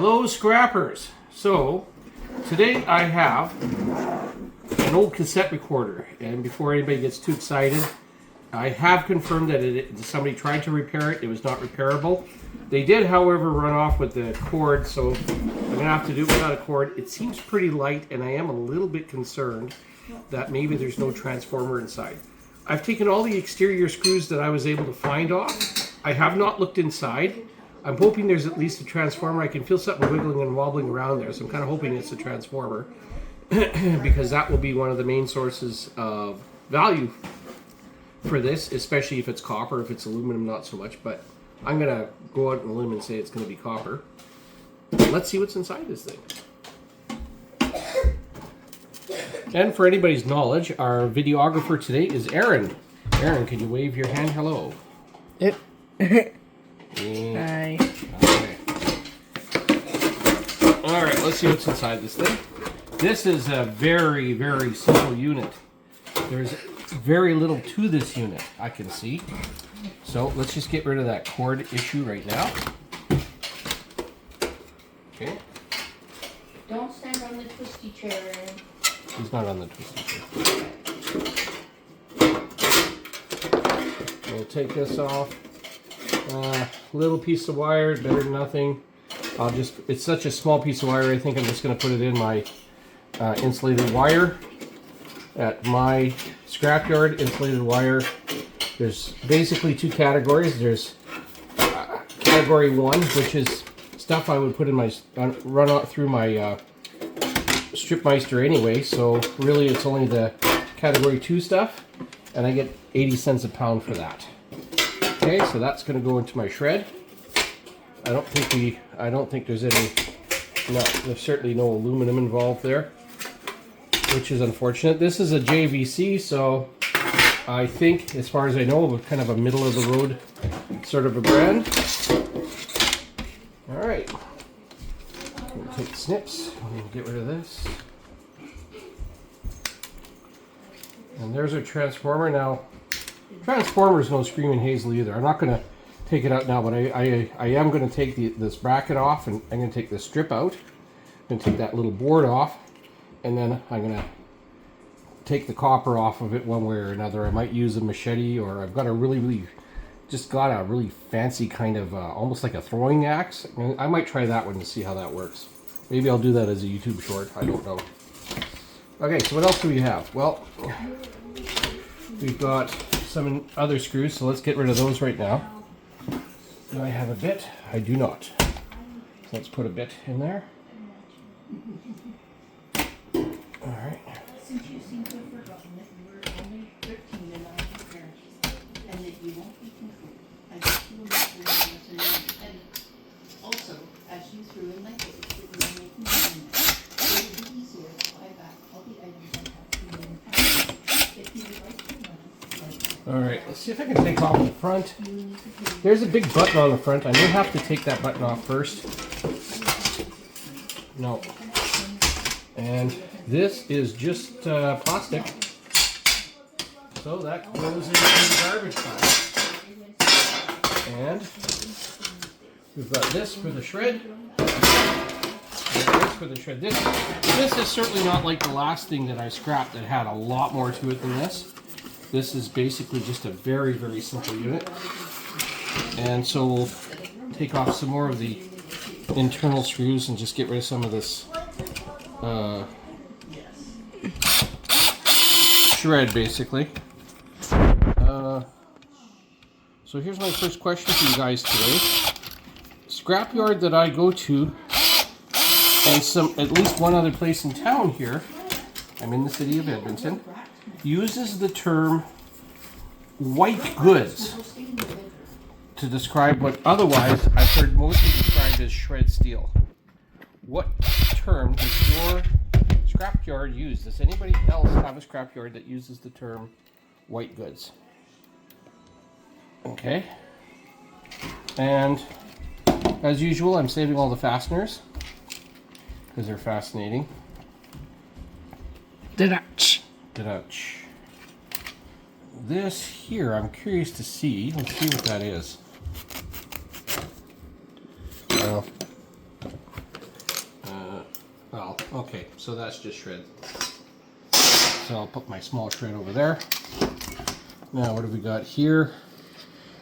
Hello, scrappers. So today I have an old cassette recorder, and before anybody gets too excited, I have confirmed that somebody tried to repair it. It was not repairable. They did, however, run off with the cord, so I'm gonna have to do it without a cord. It seems pretty light, and I am a little bit concerned that maybe there's no transformer inside. I've taken all the exterior screws that I was able to find off. I have not looked inside. I'm hoping there's at least a transformer. I can feel something wiggling and wobbling around there, so I'm kind of hoping it's a transformer because that will be one of the main sources of value for this, especially if it's copper. If it's aluminum, not so much, but I'm going to go out on a limb and say it's going to be copper. Let's see what's inside this thing. And for anybody's knowledge, our videographer today is Aaron. Aaron, can you wave your hand hello? Yep. Hi. Alright, let's see what's inside this thing. This is a very, very simple unit. There's very little to this unit, I can see. So let's just get rid of that cord issue right now. Okay. Don't stand on the twisty chair. He's not on the twisty chair. We'll take this off. Little piece of wire, better than nothing. It's such a small piece of wire, I think I'm just going to put it in my insulated wire. At my scrapyard, insulated wire, there's basically two categories. There's category 1, which is stuff I would put in my, run out through my Stripmeister anyway, so really it's only the category 2 stuff, and I get 80 cents a pound for that. Okay, so that's going to go into my shred. I don't think there's any, no, there's certainly no aluminum involved there, which is unfortunate. This is a JVC, so I think, as far as I know, kind of a middle of the road sort of a brand. All right, we'll take the snips, we'll get rid of this. And there's our transformer. Now, transformer is no screaming hazel either. I'm not going to take it out now, but I am going to take this bracket off, and I'm going to take this strip out. I'm going to take that little board off, and then I'm going to take the copper off of it one way or another. I might use a machete, or I've got a really fancy kind of almost like a throwing axe. I might try that one to see how that works. Maybe I'll do that as a YouTube short. I don't know. Okay, so what else do we have? Well, we've got some other screws, so let's get rid of those right now. Do I have a bit? I do not. So let's put a bit in there. Alright. Since you seem to have forgotten that you were only 13 and not your parents, and that you won't be controlled, I bet you will not be independent. Also, as you threw in my case, that you are making money now, it will be easier to buy back all the items I have to you in past. If you would like your money, Alright, let's see if I can take off the front. There's a big button on the front. I may have to take that button off first. No. And this is just plastic. So that goes into the garbage pile. And we've got this for the shred. And this for the shred. This is certainly not like the last thing that I scrapped that had a lot more to it than this. This is basically just a very, very simple unit. And so we'll take off some more of the internal screws and just get rid of some of this shred, basically. So here's my first question for you guys today. Scrapyard that I go to, and at least one other place in town here, I'm in the city of Edmonton, uses the term white goods to describe what otherwise I've heard mostly described as shred steel. What term does your scrapyard use? Does anybody else have a scrapyard that uses the term white goods? Okay. And as usual, I'm saving all the fasteners because they're fascinating. Da-dutch. Da-dutch. This here, I'm curious to see. Let's see what that is. Well, so that's just shred. So I'll put my small shred over there. Now what have we got here?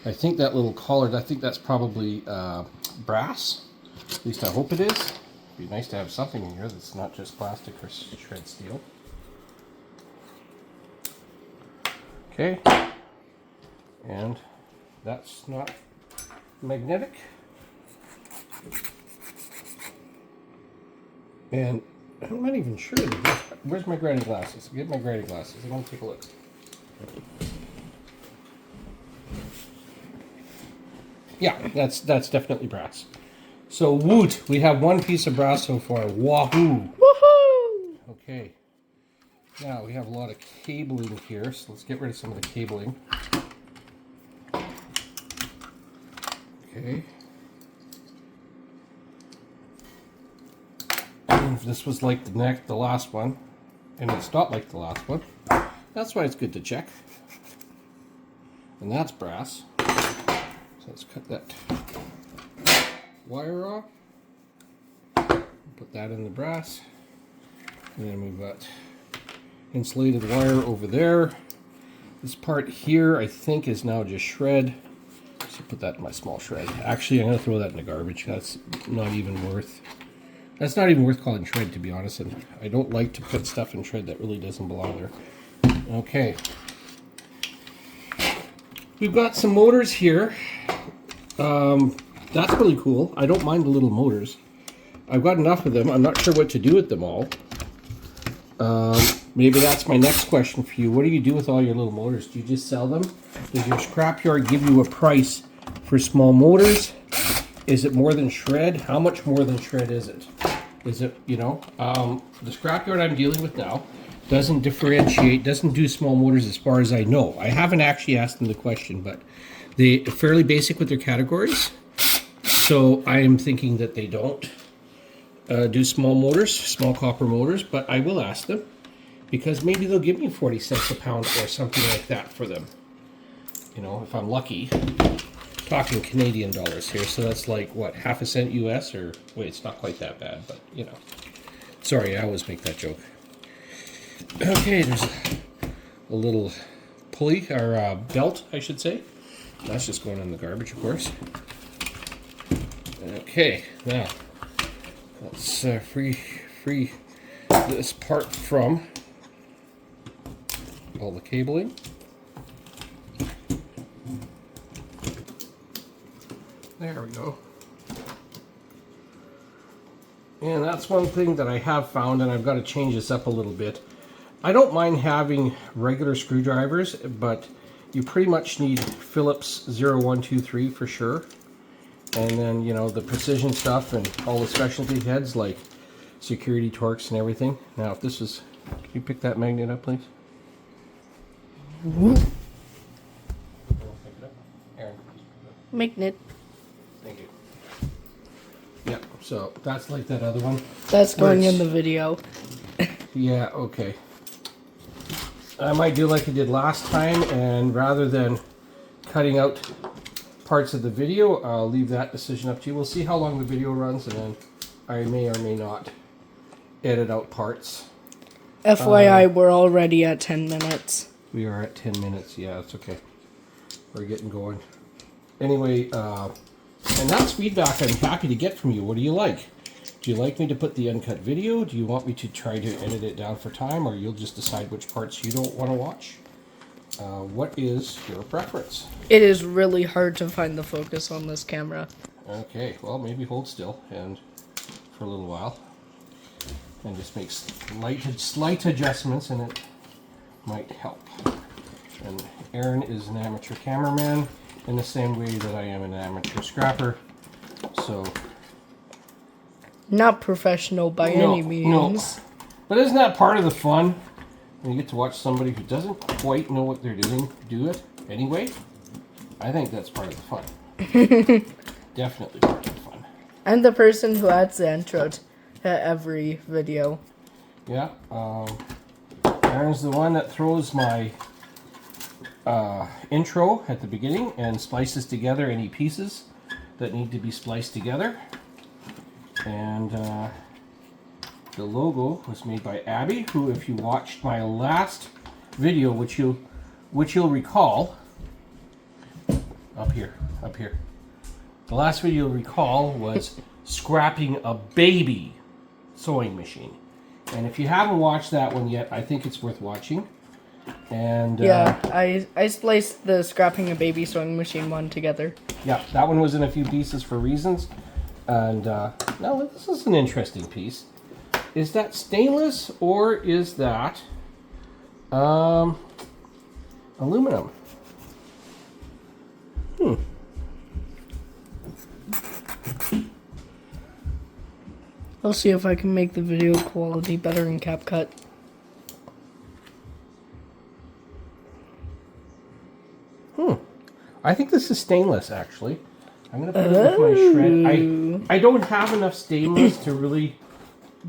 I think that little collar, I think that's probably brass. At least I hope it is. It'd be nice to have something in here that's not just plastic or shred steel. Okay. And that's not magnetic. And I'm not even sure. Where's my grinding glasses? Get my grinding glasses. I want to take a look. Yeah, that's definitely brass. So woot, we have one piece of brass so far. Wahoo! Woohoo! Okay. Now we have a lot of cabling here, so let's get rid of some of the cabling. Okay. And if this was like the last one, and it's not like the last one, that's why it's good to check. And that's brass. So let's cut that wire off. Put that in the brass. And then we've got insulated wire over there. This part here I think is now just shred. So put that in my small shred. Actually, I'm going to throw that in the garbage. That's not even worth calling shred, to be honest. And I don't like to put stuff in shred that really doesn't belong there. Okay. We've got some motors here. That's really cool. I don't mind the little motors. I've got enough of them. I'm not sure what to do with them all. Maybe that's my next question for you. What do you do with all your little motors? Do you just sell them? Does your scrapyard give you a price for small motors? Is it more than shred? How much more than shred is it? Is it, you know, the scrapyard I'm dealing with now doesn't differentiate, doesn't do small motors as far as I know. I haven't actually asked them the question, but they're fairly basic with their categories. So I am thinking that they don't do small motors, small copper motors, but I will ask them because maybe they'll give me 40 cents a pound or something like that for them. You know, if I'm lucky. Talking Canadian dollars here, so that's like, what, half a cent US, or, wait, it's not quite that bad, but, you know. Sorry, I always make that joke. Okay, there's a little pulley, or belt, I should say. That's just going in the garbage, of course. Okay, now, let's free this part from all the cabling. There we go. And that's one thing that I have found, and I've got to change this up a little bit. I don't mind having regular screwdrivers, but you pretty much need Phillips 0123 for sure. And then, you know, the precision stuff and all the specialty heads like security torques and everything. Now, if this is, can you pick that magnet up, please? Aaron, Magnet. thank you. Yeah, so that's like that other one. That's going in the video. Yeah, okay. I might do like I did last time, and rather than cutting out parts of the video, I'll leave that decision up to you. We'll see how long the video runs, and then I may or may not edit out parts. FYI, we're already at 10 minutes. We are at 10 minutes. Yeah, that's okay. We're getting going. Anyway, and that's feedback I'm happy to get from you. What do you like? Do you like me to put the uncut video? Do you want me to try to edit it down for time, or you'll just decide which parts you don't want to watch? What is your preference? It is really hard to find the focus on this camera. Okay, well, maybe hold still and for a little while and just make slight adjustments, and it might help. And Aaron is an amateur cameraman in the same way that I am an amateur scrapper, so Not professional by any means. No. But isn't that part of the fun? When you get to watch somebody who doesn't quite know what they're doing do it anyway? I think that's part of the fun. Definitely part of the fun. I'm the person who adds the intro to every video. Yeah. Aaron's the one that throws my intro at the beginning and splices together any pieces that need to be spliced together. And The logo was made by Abby, who, if you watched my last video, which you'll recall, up here. The last video you'll recall was scrapping a baby sewing machine. And if you haven't watched that one yet, I think it's worth watching. And yeah, I spliced the scrapping a baby sewing machine one together. Yeah, that one was in a few pieces for reasons. And now this is an interesting piece. Is that stainless or is that aluminum? I'll see if I can make the video quality better in CapCut. I think this is stainless, actually. I'm going to put it with my shred. I don't have enough stainless to really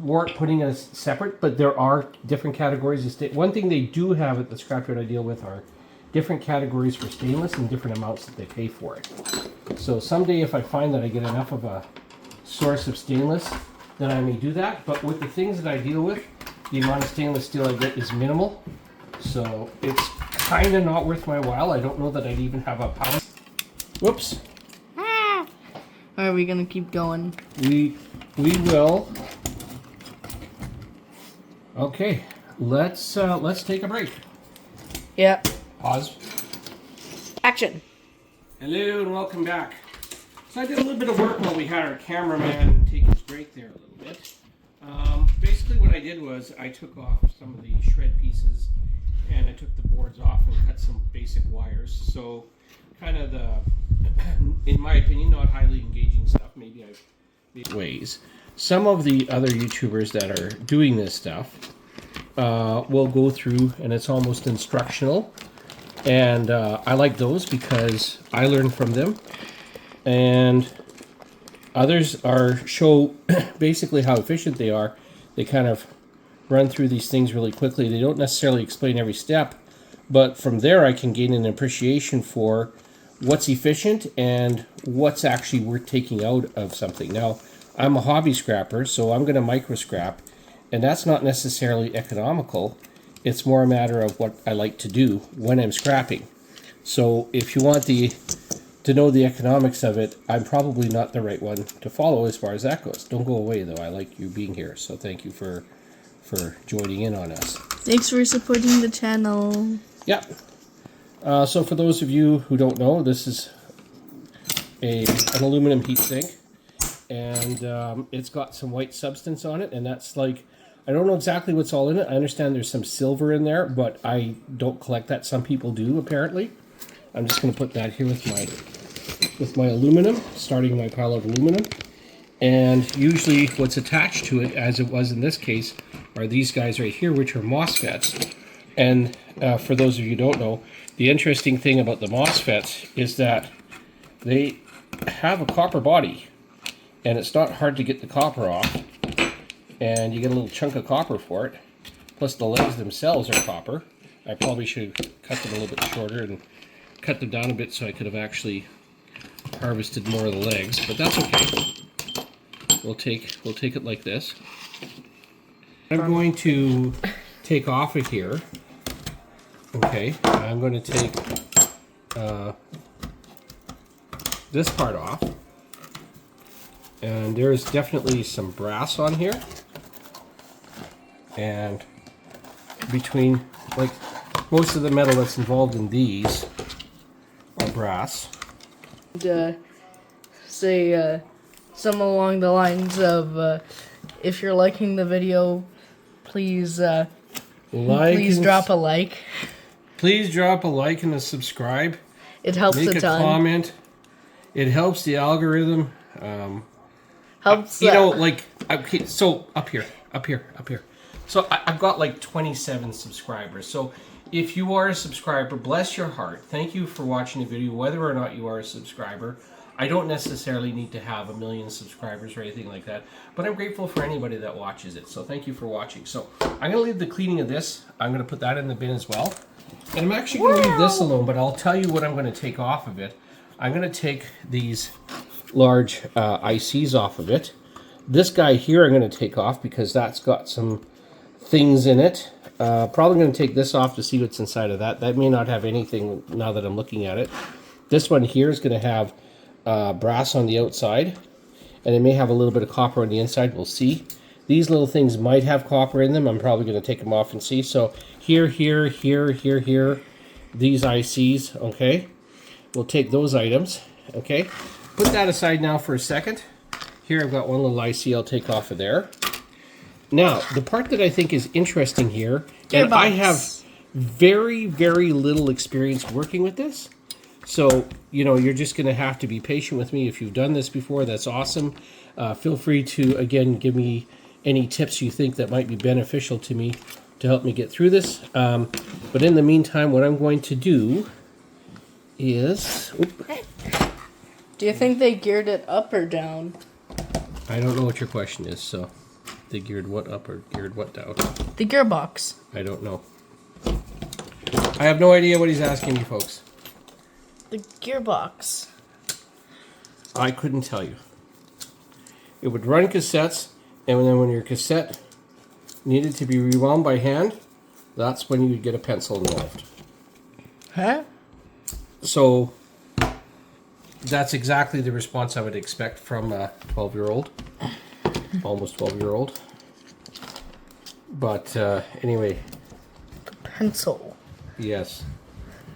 warrant putting it as separate, but there are different categories of stainless. One thing they do have at the scrapyard I deal with are different categories for stainless and different amounts that they pay for it. So someday if I find that I get enough of a source of stainless, then I may do that. But with the things that I deal with, the amount of stainless steel I get is minimal. So it's kind of not worth my while. I don't know that I'd even have a pound. Whoops. Are we gonna keep going? We will. Okay, let's take a break. Yeah. Pause. Action. Hello and welcome back. So I did a little bit of work while we had our cameraman take his break there a little bit. Basically what I did was I took off some of the shred pieces and I took the boards off and cut some basic wires. So kind of the, in my opinion, not highly engaging stuff. Maybe ways. Some of the other YouTubers that are doing this stuff will go through and it's almost instructional. And I like those because I learn from them. And others show basically how efficient they are. They kind of run through these things really quickly. They don't necessarily explain every step, but from there I can gain an appreciation for what's efficient and what's actually worth taking out of something. Now, I'm a hobby scrapper, so I'm going to micro scrap, and that's not necessarily economical. It's more a matter of what I like to do when I'm scrapping. So if you want to know the economics of it, I'm probably not the right one to follow as far as that goes. Don't go away, though. I like you being here, so thank you for joining in on us. Thanks for supporting the channel. Yeah. So for those of you who don't know, this is an aluminum heat sink, and it's got some white substance on it, and that's like, I don't know exactly what's all in it. I understand there's some silver in there, but I don't collect that. Some people do, apparently. I'm just going to put that here with my aluminum, starting my pile of aluminum. And usually what's attached to it, as it was in this case, are these guys right here, which are MOSFETs. And for those of you who don't know, the interesting thing about the MOSFETs is that they have a copper body, and it's not hard to get the copper off, and you get a little chunk of copper for it. Plus the legs themselves are copper. I probably should have cut them a little bit shorter and cut them down a bit so I could have actually harvested more of the legs, but that's okay. We'll take it like this. I'm going to take off of here. Okay, I'm going to take this part off, and there's definitely some brass on here, and between, like, most of the metal that's involved in these are brass. And, say some along the lines of if you're liking the video, please drop a like. Please drop a like and a subscribe. It helps Make a ton. comment. It helps the algorithm. Helps. You know, like, okay, so up here. So I've got like 27 subscribers. So if you are a subscriber, bless your heart. Thank you for watching the video, whether or not you are a subscriber. I don't necessarily need to have 1 million subscribers or anything like that, but I'm grateful for anybody that watches it. So thank you for watching. So I'm going to leave the cleaning of this. I'm going to put that in the bin as well. And I'm actually going to leave this alone, but I'll tell you what I'm going to take off of it. I'm going to take these large ICs off of it. This guy here I'm going to take off because that's got some things in it. Probably going to take this off to see what's inside of that. That may not have anything now that I'm looking at it. This one here is going to have brass on the outside, and it may have a little bit of copper on the inside. We'll see. These little things might have copper in them. I'm probably going to take them off and see. So here, here, here, here, here, these ICs, okay? We'll take those items, okay? Put that aside now for a second. Here I've got one little IC I'll take off of there. Now, the part that I think is interesting here, and I have very, very little experience working with this. So, you know, you're just going to have to be patient with me. If you've done this before, that's awesome. Feel free to, again, give me any tips you think that might be beneficial to me to help me get through this. But in the meantime, what I'm going to do is... Do you think they geared it up or down? I don't know what your question is, so... They geared what up or geared what down? The gearbox. I don't know. I have no idea what he's asking me, folks. The gearbox. I couldn't tell you. It would run cassettes, and then when your cassette needed to be rewound by hand, that's when you would get a pencil involved. Huh? So that's exactly the response I would expect from a 12-year-old. Almost 12-year-old. But anyway. Pencil. Yes.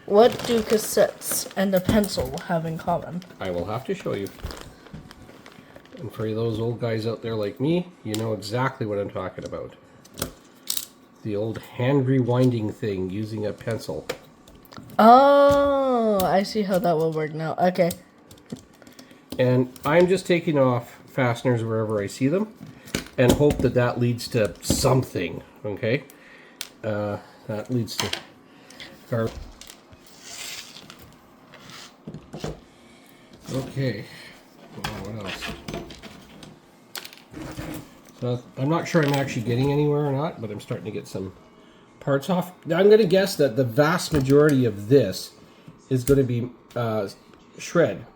What do cassettes and a pencil have in common? I will have to show you. And for those old guys out there like me, you know exactly what I'm talking about. The old hand rewinding thing using a pencil. Oh, I see how that will work now. Okay. And I'm just taking off fasteners wherever I see them and hope that that leads to something, okay? That leads to okay. What else? So I'm not sure I'm actually getting anywhere or not, but I'm starting to get some parts off. Now I'm going to guess that the vast majority of this is going to be shred.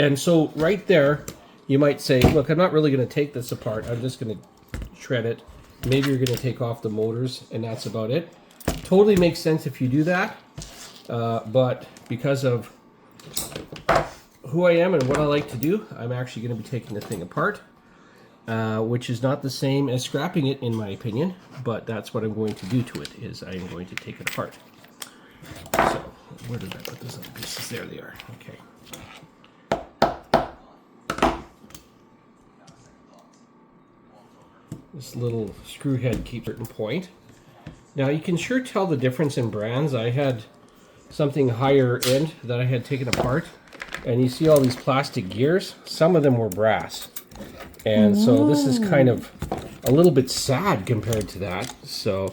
And so right there, you might say, look, I'm not really going to take this apart. I'm just going to shred it. Maybe you're going to take off the motors, and that's about it. Totally makes sense if you do that. But because of who I am and what I like to do, I'm actually going to be taking the thing apart, which is not the same as scrapping it, in my opinion. But that's what I'm going to do to it, is I'm going to take it apart. So, where did I put those other pieces? There they are. Okay. This little screw head keeps a certain point. Now you can sure tell the difference in brands. I had something higher end that I had taken apart, and you see all these plastic gears. Some of them were brass, and so this is kind of a little bit sad compared to that. So,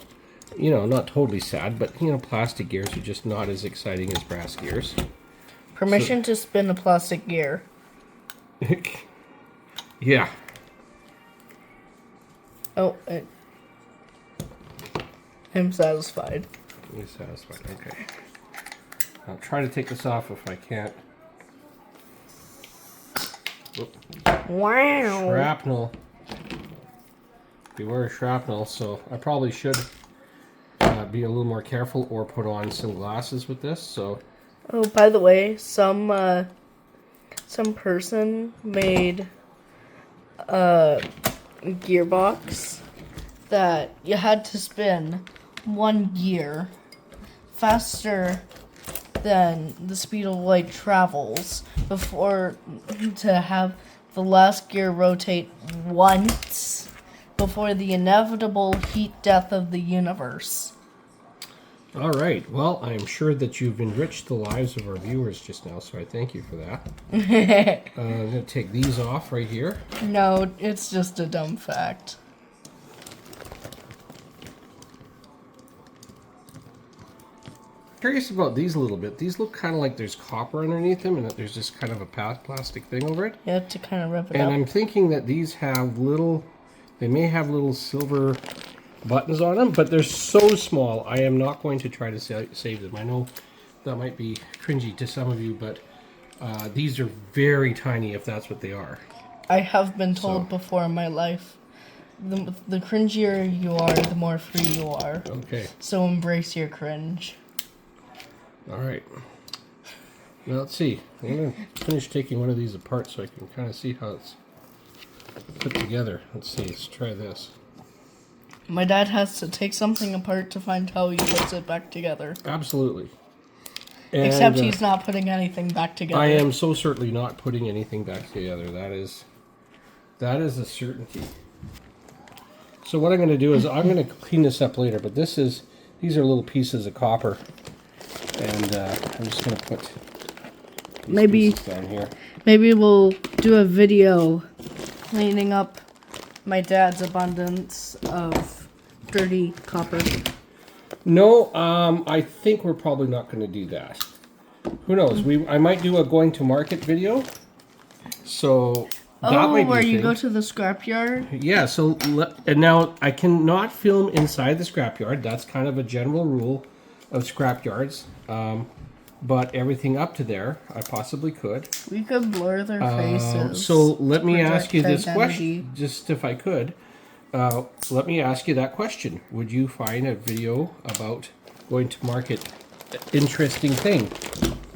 you know, not totally sad, but you know, plastic gears are just not as exciting as brass gears. Permission to spin a plastic gear. Yeah. Oh, I'm satisfied. You're satisfied, okay. I'll try to take this off if I can't. Whoop. Wow. Shrapnel. Beware of shrapnel, so I probably should be a little more careful or put on some glasses with this, so. Oh, by the way, some person made a gearbox that you had to spin one gear faster than the speed of light travels before to have the last gear rotate once before the inevitable heat death of the universe. All right. Well, I'm sure that you've enriched the lives of our viewers just now, so I thank you for that. I'm going to take these off right here. No, it's just a dumb fact. Curious about these a little bit. These look kind of like there's copper underneath them, and that there's just kind of a plastic thing over it. You have to kind of rip it And up. I'm thinking that these have little, they may have little silver buttons on them, but they're so small, I am not going to try to save them. I know that might be cringy to some of you, but these are very tiny if that's what they are. I have been told So. before in my life, the cringier you are, the more free you are. Okay. So embrace your cringe. All right. Now let's see. I'm going to finish taking one of these apart so I can kind of see how it's put together. Let's see. Let's try this. My dad has to take something apart to find how he puts it back together. Absolutely. And, Except he's not putting anything back together. I am so certainly not putting anything back together. That is a certainty. So what I'm going to do is I'm going to clean this up later, but these are little pieces of copper, and I'm just going to put these pieces down here. Maybe we'll do a video cleaning up my dad's abundance of dirty copper. No, I think we're probably not going to do that. Who knows? I might do a going to market video. So that might be where a you thing. go to the scrapyard? Yeah, so and now I cannot film inside the scrapyard. That's kind of a general rule of scrapyards. But everything up to there, I possibly could. We could blur their faces. So let me project ask you this identity. question, just if I could. Let me ask you that question. Would you find a video about going to market interesting thing?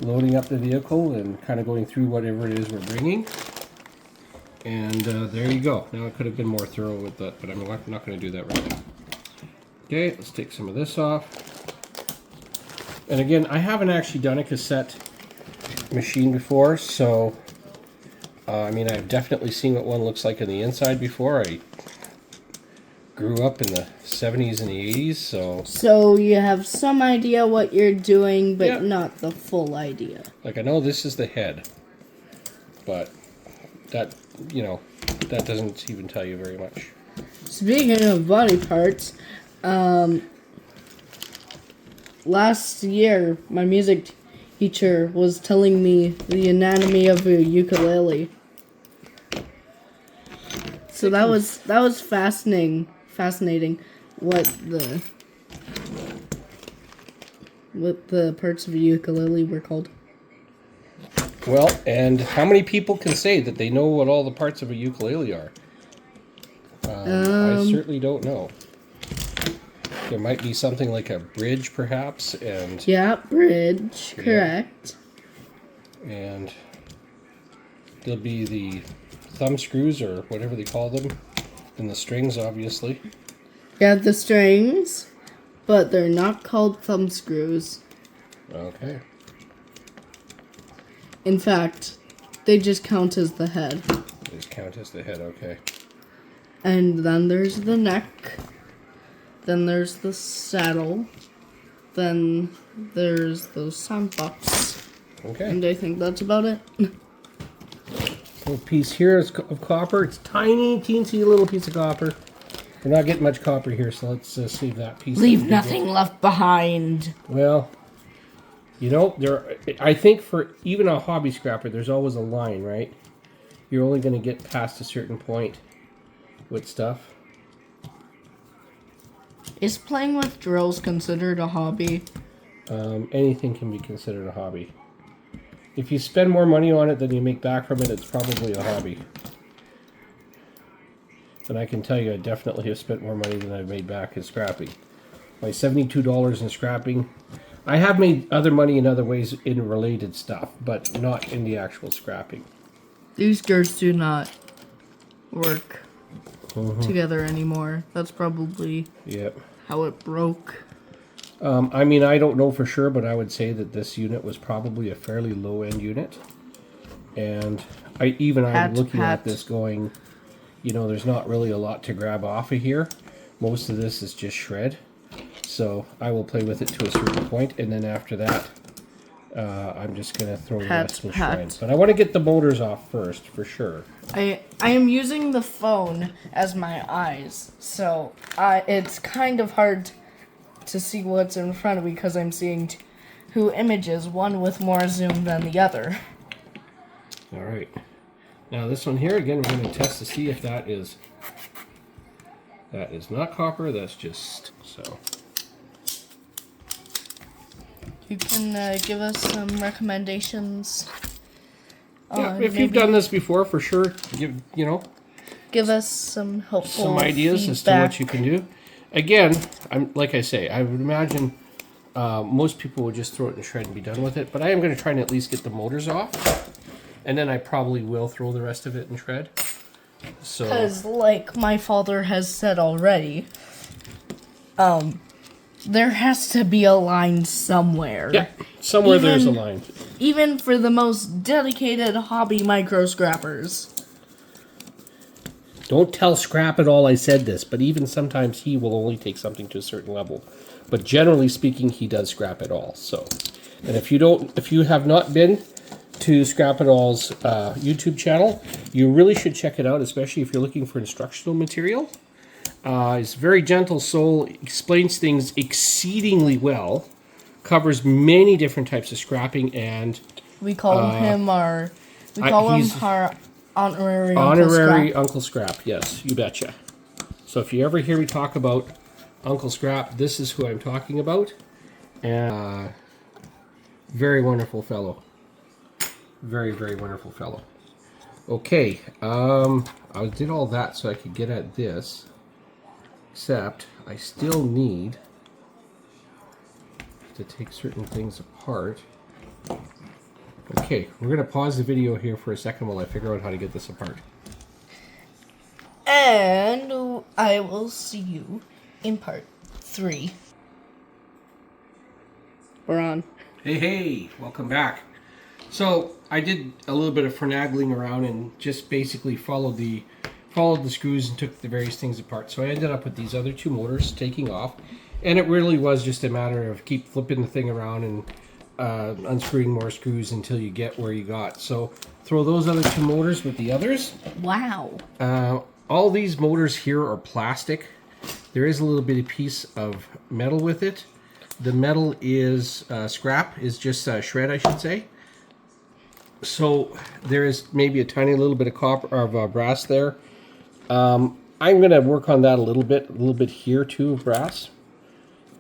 Loading up the vehicle and kind of going through whatever it is we're bringing. And there you go. Now I could have been more thorough with that, but I'm not going to do that right now. Okay, let's take some of this off. And again, I haven't actually done a cassette machine before, so I mean, I've definitely seen what one looks like on the inside before. I grew up in the 70s and the 80s, so... So you have some idea what you're doing, but Yeah. not the full idea. Like, I know this is the head, but that, you know, that doesn't even tell you very much. Speaking of body parts, last year my music teacher was telling me the anatomy of a ukulele. So that was fascinating what the parts of a ukulele were called. Well, and how many people can say that they know what all the parts of a ukulele are? I certainly don't know. There might be something like a bridge, perhaps, and... Yeah, bridge, correct. And there'll be the thumb screws, or whatever they call them, and the strings, obviously. Yeah, the strings, but they're not called thumb screws. Okay. In fact, they just count as the head. These count as the head, okay. And then there's the neck. Then there's the saddle. Then there's those sound box. Okay. And I think that's about it. Little piece here is of copper. It's tiny, teensy little piece of copper. We're not getting much copper here, so let's save that piece. Leave nothing left behind. Well, you know, I think for even a hobby scrapper, there's always a line, right? You're only going to get past a certain point with stuff. Is playing with drills considered a hobby? Anything can be considered a hobby. If you spend more money on it than you make back from it, it's probably a hobby. And I can tell you, I definitely have spent more money than I've made back in scrapping. My $72 in scrapping. I have made other money in other ways in related stuff, but not in the actual scrapping. These gears do not work together anymore. That's probably how it broke. I mean, I don't know for sure, but I would say that this unit was probably a fairly low-end unit. And I'm looking at this going, you know, there's not really a lot to grab off of here. Most of this is just shred. So I will play with it to a certain point, and then after that, I'm just going to throw the rest in shreds. But I want to get the motors off first, for sure. I am using the phone as my eyes, so it's kind of hard to see what's in front of me because I'm seeing two images, one with more zoom than the other. All right. Now this one here, again, we're going to test to see if that is not copper, that's just so. You can give us some recommendations Yeah, if you've done this before, for sure, give us some helpful some ideas feedback. as to what you can do. Again, like I say, I would imagine most people would just throw it in shred and be done with it. But I am going to try and at least get the motors off, and then I probably will throw the rest of it in shred. So, Because, like my father has said already, there has to be a line somewhere. yeah, somewhere there's a line. Even for the most dedicated hobby micro scrappers. Don't tell Scrap at all I said this, but even sometimes he will only take something to a certain level. But generally speaking, he does Scrap it all. So, and if you have not been to Scrap It All's YouTube channel, you really should check it out, especially if you're looking for instructional material. He's a very gentle soul, explains things exceedingly well, covers many different types of scrapping, and We call him our honorary Uncle Scrap. Yes, you betcha. So if you ever hear me talk about Uncle Scrap, this is who I'm talking about. And very wonderful fellow. Very, very wonderful fellow. Okay, I did all that so I could get at this. Except I still need to take certain things apart. Okay, we're going to pause the video here for a second while I figure out how to get this apart. And I will see you in part 3. We're on. Hey, welcome back. So I did a little bit of finagling around and just basically followed the screws and took the various things apart. So I ended up with these other two motors taking off, and it really was just a matter of keep flipping the thing around and unscrewing more screws until you get where you got. So throw those other two motors with the others. Wow. All these motors here are plastic. There is a little bit of piece of metal with it. The metal is scrap, is just shred, I should say. So there is maybe a tiny little bit of copper of brass there. I'm going to work on that a little bit here too of brass.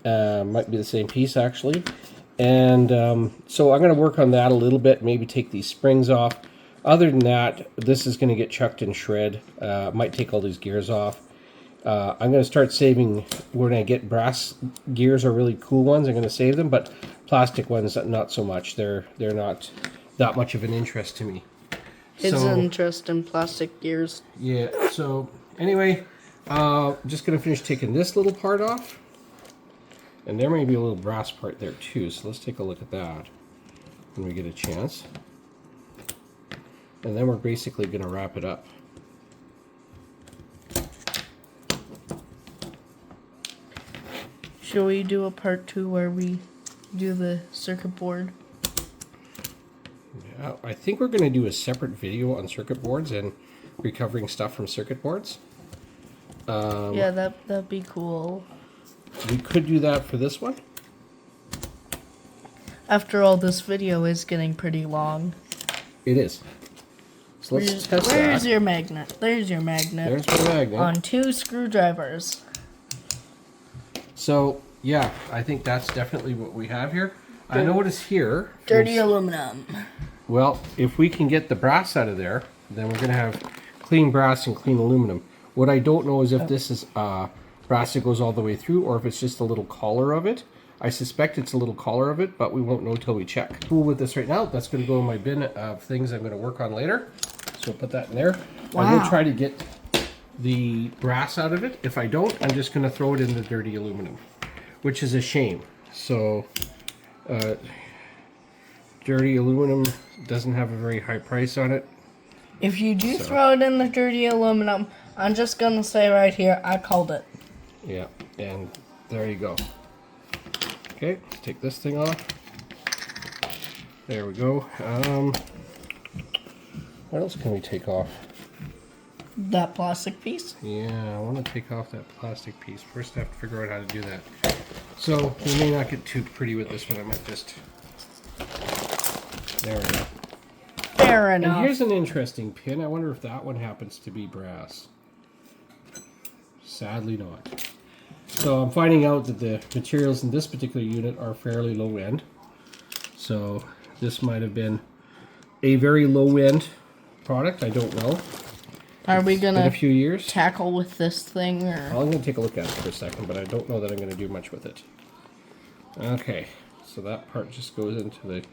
Might be the same piece actually. And so I'm going to work on that a little bit, maybe take these springs off. Other than that, this is going to get chucked in shred. Might take all these gears off. I'm going to start saving, when I get brass gears are really cool ones, I'm going to save them, but plastic ones, not so much. They're not that much of an interest to me. His interest in plastic gears. Yeah, so anyway, just going to finish taking this little part off. And there may be a little brass part there too, so let's take a look at that when we get a chance. And then we're basically going to wrap it up. Shall we do a part 2 where we do the circuit board? Yeah, I think we're going to do a separate video on circuit boards and recovering stuff from circuit boards. Yeah, that'd be cool. We could do that for this one. After all, this video is getting pretty long. It is. So let's test that. Where's your magnet? There's your magnet. There's my magnet. On 2 screwdrivers. So, yeah, I think that's definitely what we have here. I notice here... Dirty aluminum. Well, if we can get the brass out of there, then we're going to have clean brass and clean aluminum. What I don't know is if this is brass that goes all the way through, or if it's just a little collar of it. I suspect it's a little collar of it, but we won't know till we check. Cool with this right now. That's going to go in my bin of things I'm going to work on later. So I'll put that in there. Wow. I will try to get the brass out of it. If I don't, I'm just going to throw it in the dirty aluminum, which is a shame. So, dirty aluminum doesn't have a very high price on it. If you do throw it in the dirty aluminum, I'm just going to say right here, I called it. Yeah, and there you go. Okay, let's take this thing off. There we go. What else can we take off? That plastic piece? Yeah, I want to take off that plastic piece. First I have to figure out how to do that. So, we may not get too pretty with this one. I might just... There we go. Fair enough. And here's an interesting pin. I wonder if that one happens to be brass. Sadly not. So I'm finding out that the materials in this particular unit are fairly low end. So this might have been a very low-end product. I don't know. Are we Been gonna a few years. tackle with this thing, or? I'm going to take a look at it for a second, but I don't know that I'm going to do much with it. Okay, so that part just goes into the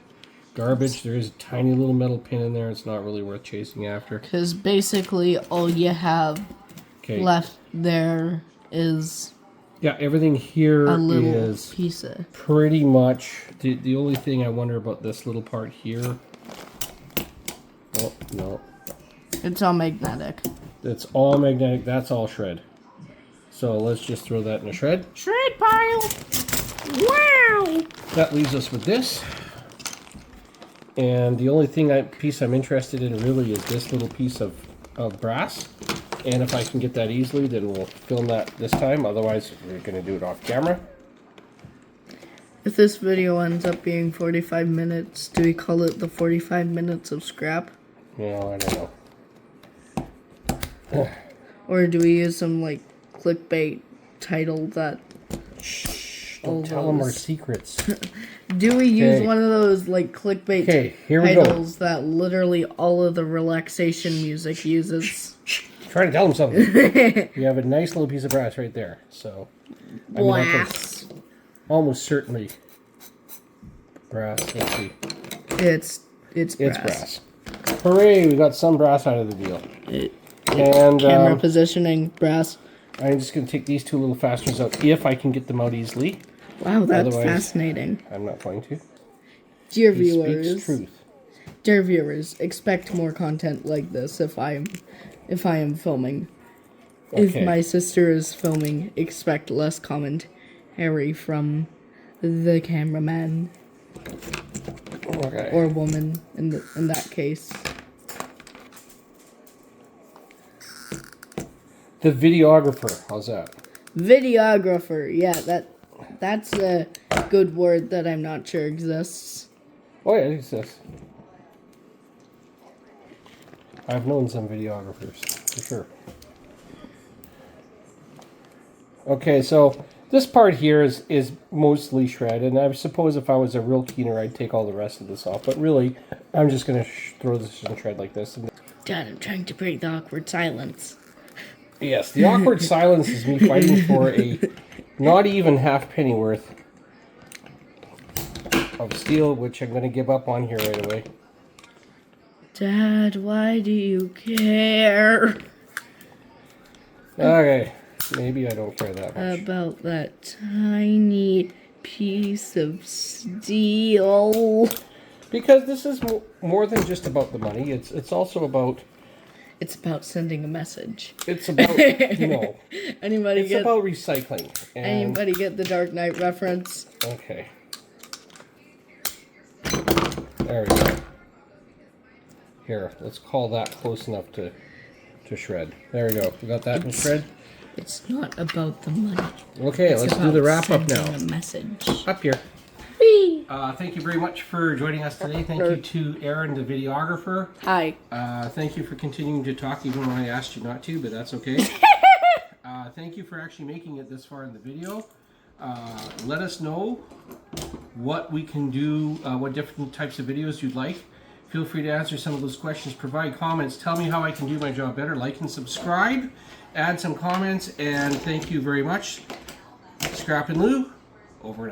garbage. There is a tiny little metal pin in there. It's not really worth chasing after. Because basically all you have left there is yeah, everything here a little is piece of... pretty much the only thing I wonder about this little part here. Oh, no. It's all magnetic. It's all magnetic. That's all shred. So let's just throw that in a shred. Shred pile! Wow! That leaves us with this. And the only piece I'm interested in really is this little piece of brass. And if I can get that easily, then we'll film that this time. Otherwise, we're going to do it off camera. If this video ends up being 45 minutes, do we call it the 45 minutes of scrap? No, I don't know. Or do we use some, like, clickbait title that... Shh, don't tell them our secrets. Do we use one of those, like, clickbait titles that literally all of the relaxation music uses? Trying to tell them something. You have a nice little piece of brass right there. So, Brass. Almost certainly brass. Let's see. It's brass. Hooray! We got some brass out of the deal. And camera positioning, brass. I'm just going to take these two little fasteners out if I can get them out easily. Wow, that's fascinating. I'm not going to. Dear He viewers, speaks truth. Dear viewers, expect more content like this if I am filming. Okay. If my sister is filming, expect less commentary from the cameraman or woman in that case. The videographer, how's that? Videographer, yeah, that's a good word that I'm not sure exists. Oh yeah, it exists. I've known some videographers, for sure. Okay, so this part here is mostly shred, and I suppose if I was a real keener, I'd take all the rest of this off, but really, I'm just going to throw this in shred like this. Dad, I'm trying to break the awkward silence. Yes, the awkward silence is me fighting for a not even half penny worth of steel, which I'm going to give up on here right away. Dad, why do you care? Okay, maybe I don't care that much. About that tiny piece of steel. Because this is more than just about the money. It's also about... It's about sending a message. It's about, Anybody it's about recycling. And anybody get the Dark Knight reference? okay. There we go. Here, let's call that close enough to shred. There we go. We got that in shred. It's not about the money. Okay, let's do the wrap up now. A message. Up here. Whee! Thank you very much for joining us today. Thank you to Aaron, the videographer. Hi. Thank you for continuing to talk even when I asked you not to, but that's okay. Thank you for actually making it this far in the video. Let us know what we can do, what different types of videos you'd like. Feel free to answer some of those questions, provide comments, tell me how I can do my job better, like and subscribe, add some comments, and thank you very much. Scrap and Lou, over and out.